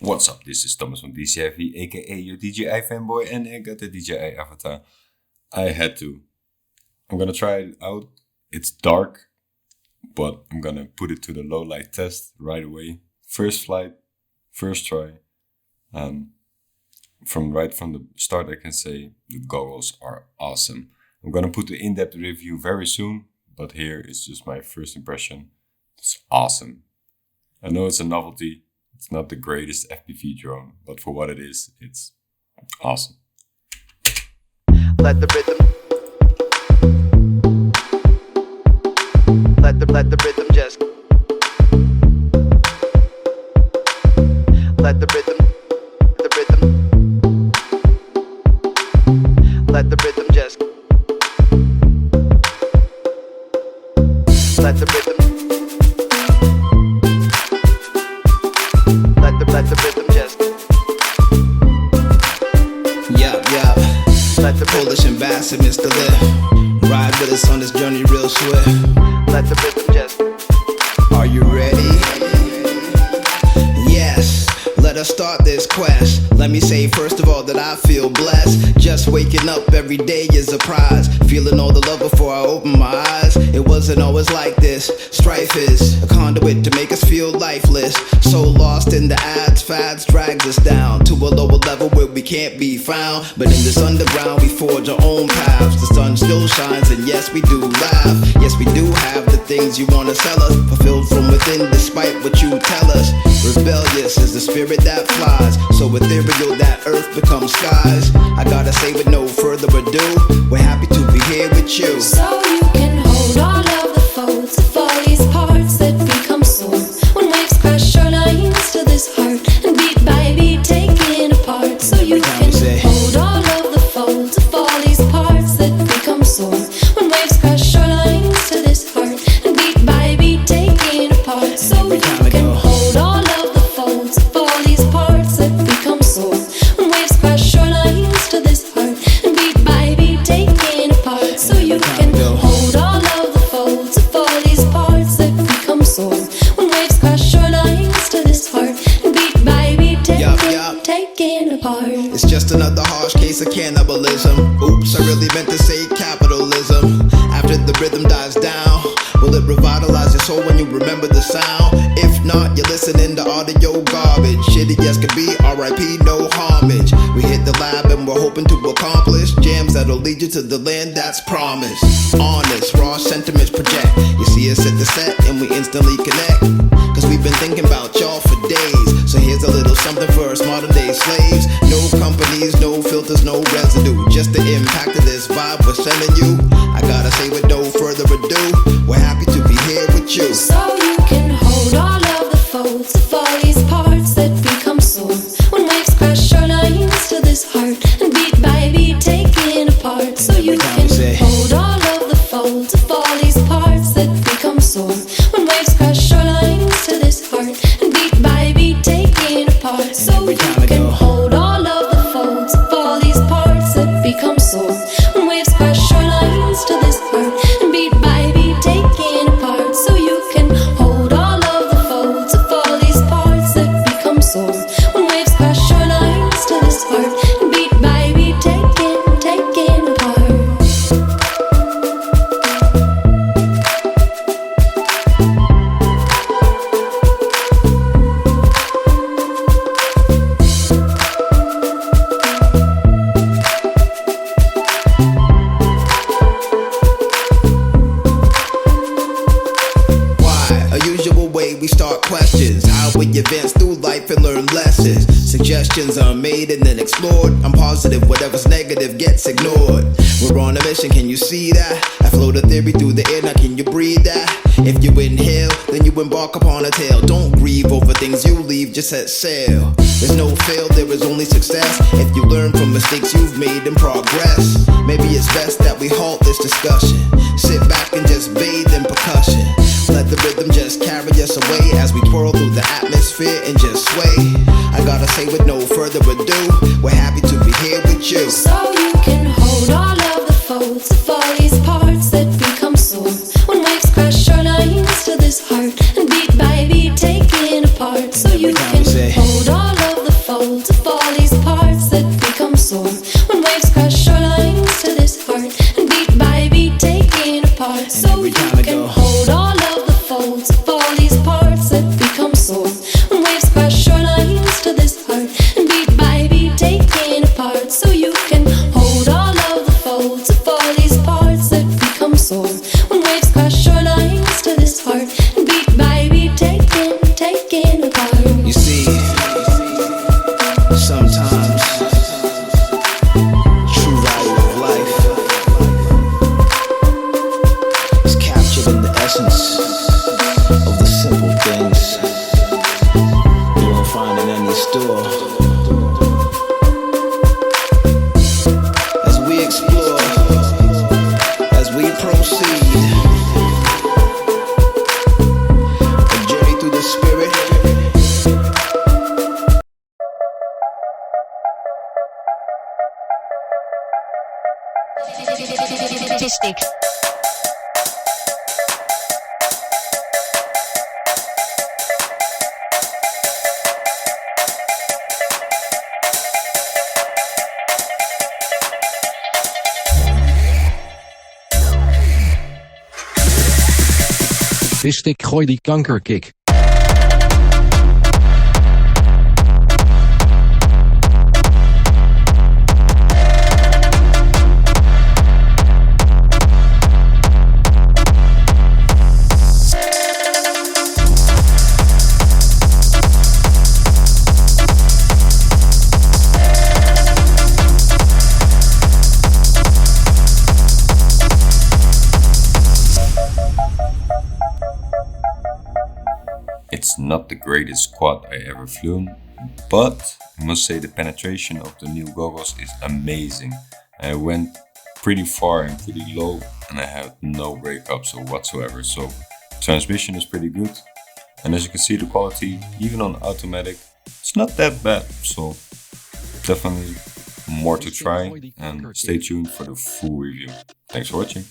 What's up, this is Thomas from DJI aka your DJI fanboy, and I got the DJI Avata. I had to. I'm gonna try it out. It's dark, but I'm gonna put it to the low light test right away. First flight, first try. From the start I can say the goggles are awesome. I'm gonna put the in-depth review very soon, but here is just my first impression. It's awesome. I know it's a novelty. It's not the greatest FPV drone, but for what it is, it's awesome. Let the rhythm just let the rhythm let the rhythm just let the rhythm let the rhythm just Let the Polish ambassador, Mr. Lift, ride with us on this journey real swift. let the rhythm just Are you ready? Yes, let us start this quest. Let me say first of all that I feel blessed. Just waking up every day is a prize. Feeling all the love before I open my eyes. It wasn't always like this. Strife is a conduit to make us feel lifeless. So lost in the ads, fads drags us down to a lower level where we can't be found. But in this underground we forge our own paths. The sun still shines and yes we do laugh. Yes we do have the things you wanna sell us, fulfilled from within despite what you tell us. Rebellious is the spirit that flies, so ethereal that earth becomes skies. I gotta say with no further ado, we're happy to be here with you. So you can hold all of the folds of all these parts that become sore. When waves crash your lines to this heart, and beat by beat taken apart. So you can hold all of the folds of all these parts that become sore. When waves crash your lines to this heart, and beat by beat taken apart. So you can hold all of the folds of all these parts that become sore. When waves crash your lines to this heart, and beat by beat taken apart. So you can hold all of the folds of all these parts that become sore. When waves crash your lines to this heart, and beat by beat taken apart. It's just another harsh case of cannibalism. Oops, I really meant to say capitalism. After the rhythm dies down, will it revitalize your soul when you remember the sound? If not, you're listening to audio garbage. Shitty as could be, RIP, no homage. We hit the lab and we're hoping to accomplish jams that'll lead you to the land that's promised. Honest, raw sentiments project. You see us at the set and we instantly connect, cause we've been thinking about y'all for days. So here's a little something for us modern day slaves. No companies, no filters, no residue. Just the impact of this vibe we're sending you. I gotta say with no further ado, we're happy to be here with you. So you can hold all of the folds of all these parts that become sore. When waves crash your lines to this heart, and beat by beat taken apart. So you can hold all of the folds of all these parts that become sore. When waves crash your lines to this heart, and beat by beat taken apart. So you can hold all of the folds of all these parts that become sore. When waves crash your lines to this heart, and beat by beat taken apart. So you can hold all of the folds of all these parts that become sore. When waves crash your lines to this heart, and beat by beat taken apart. We start questions. How we advance through life and learn lessons. Suggestions are made and then explored. I'm positive whatever's negative gets ignored. We're on a mission, can you see that? I float a theory through the air, now can you breathe that? If you inhale, then you embark upon a tale. Don't grieve over things you leave, just set sail. There's no fail, there is only success. If you learn from mistakes you've made and progress. Maybe it's best that we halt this discussion. Sit back and just bathe in percussion. Let the rhythm just carry us away as we twirl through the atmosphere and just sway. I gotta say with no further ado, we're happy to be here with you. So you can hold all of the folds of all these parts that become sore. When waves crash your lines to this heart, and beat by beat taken apart. So you can hold all of the Chinese store. As we explore, as we proceed, a journey through the spirit. Statistic. Vistik, gooi die kankerkik. It's not the greatest quad I ever flown, but I must say the penetration of the new goggles is amazing. I went pretty far and pretty low and I had no breakups or whatsoever, so transmission is pretty good. And as you can see, the quality, even on automatic, it's not that bad, so definitely more to try, and stay tuned for the full review. Thanks for watching.